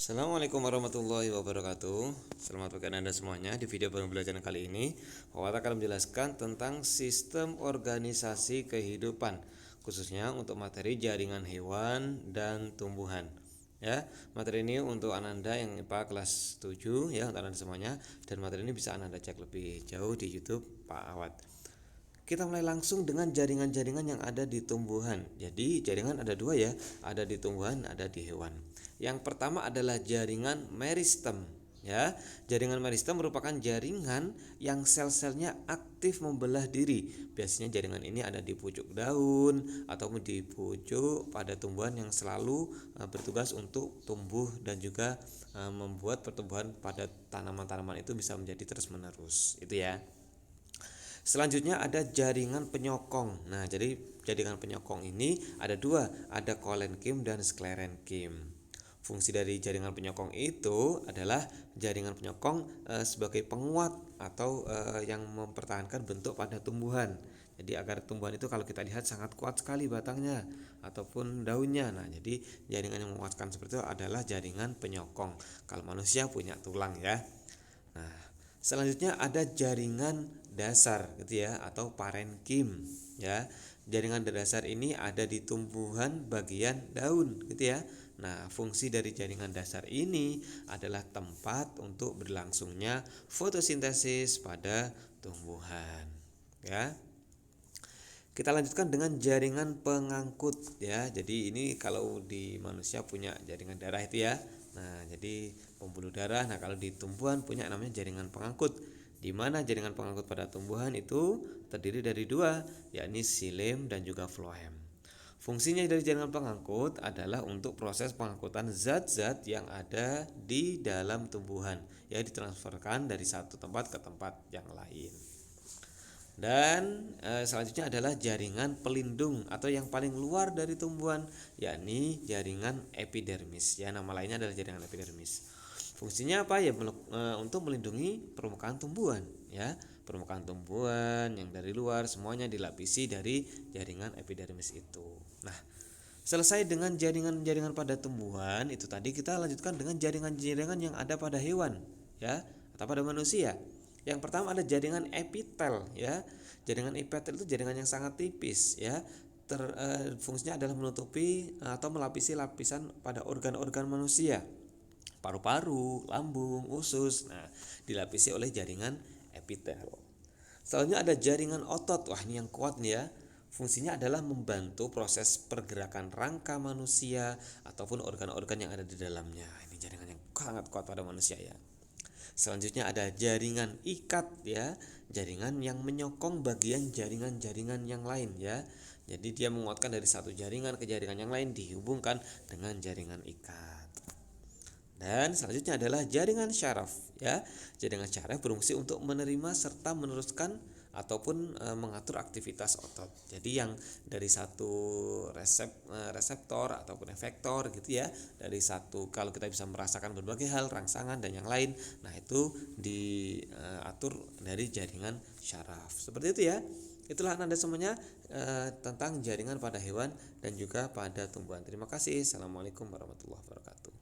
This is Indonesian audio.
Assalamualaikum warahmatullahi wabarakatuh. Selamat pagi Anda semuanya. Di video pembelajaran kali ini, Wawan akan menjelaskan tentang sistem organisasi kehidupan, khususnya untuk materi jaringan hewan dan tumbuhan. Ya, materi ini untuk Ananda yang IPA kelas 7 ya, untuk Anda semuanya, dan materi ini bisa Ananda cek lebih jauh di YouTube Pak Awad. Kita mulai langsung dengan jaringan-jaringan yang ada di tumbuhan. Jadi jaringan ada dua ya, ada di tumbuhan, ada di hewan. Yang pertama adalah jaringan meristem. Ya, jaringan meristem merupakan jaringan yang sel-selnya aktif membelah diri. Biasanya jaringan ini ada di pucuk daun ataupun di pucuk pada tumbuhan yang selalu bertugas untuk tumbuh dan juga membuat pertumbuhan pada tanaman-tanaman itu bisa menjadi terus-menerus. Itu ya. Selanjutnya ada jaringan penyokong. Nah, jadi jaringan penyokong ini ada dua, ada kolenkim dan sklerenkim. Fungsi dari jaringan penyokong itu adalah jaringan penyokong sebagai penguat atau yang mempertahankan bentuk pada tumbuhan. Jadi agar tumbuhan itu kalau kita lihat sangat kuat sekali batangnya ataupun daunnya. Nah, jadi jaringan yang menguatkan seperti itu adalah jaringan penyokong. Kalau manusia punya tulang ya. Nah, selanjutnya ada jaringan dasar gitu ya atau parenkim ya. Jaringan dasar ini ada di tumbuhan bagian daun gitu ya. Nah, fungsi dari jaringan dasar ini adalah tempat untuk berlangsungnya fotosintesis pada tumbuhan ya. Kita lanjutkan dengan jaringan pengangkut ya. Jadi ini kalau di manusia punya jaringan darah itu ya. Nah, jadi pembuluh darah. Nah, kalau di tumbuhan punya namanya jaringan pengangkut. Di mana jaringan pengangkut pada tumbuhan itu terdiri dari dua, yakni xilem dan juga floem. Fungsinya dari jaringan pengangkut adalah untuk proses pengangkutan zat-zat yang ada di dalam tumbuhan, yang ditransferkan dari satu tempat ke tempat yang lain. Dan selanjutnya adalah jaringan pelindung atau yang paling luar dari tumbuhan, yakni jaringan epidermis. Ya, nama lainnya adalah jaringan epidermis. Fungsinya apa ya? Untuk melindungi permukaan tumbuhan. Ya, permukaan tumbuhan yang dari luar semuanya dilapisi dari jaringan epidermis itu. Nah, selesai dengan jaringan-jaringan pada tumbuhan itu tadi, kita lanjutkan dengan jaringan-jaringan yang ada pada hewan, ya, atau pada manusia. Yang pertama ada jaringan epitel ya. Jaringan epitel itu jaringan yang sangat tipis ya. Fungsinya adalah menutupi atau melapisi lapisan pada organ-organ manusia. Paru-paru, lambung, usus. Nah, dilapisi oleh jaringan epitel. Selanjutnya ada jaringan otot. Wah, ini yang kuat nih ya. Fungsinya adalah membantu proses pergerakan rangka manusia ataupun organ-organ yang ada di dalamnya. Ini jaringan yang sangat kuat pada manusia ya. Selanjutnya ada jaringan ikat ya, jaringan yang menyokong bagian jaringan-jaringan yang lain ya. Jadi dia menguatkan dari satu jaringan ke jaringan yang lain dihubungkan dengan jaringan ikat. Dan selanjutnya adalah jaringan syaraf ya. Jaringan syaraf berfungsi untuk menerima serta meneruskan ataupun mengatur aktivitas otot. Jadi yang dari satu reseptor ataupun efektor gitu ya, dari satu kalau kita bisa merasakan berbagai hal, rangsangan dan yang lain. Nah, itu diatur dari jaringan syaraf. Seperti itu ya. Itulah Anda semuanya tentang jaringan pada hewan dan juga pada tumbuhan. Terima kasih. Assalamualaikum warahmatullahi wabarakatuh.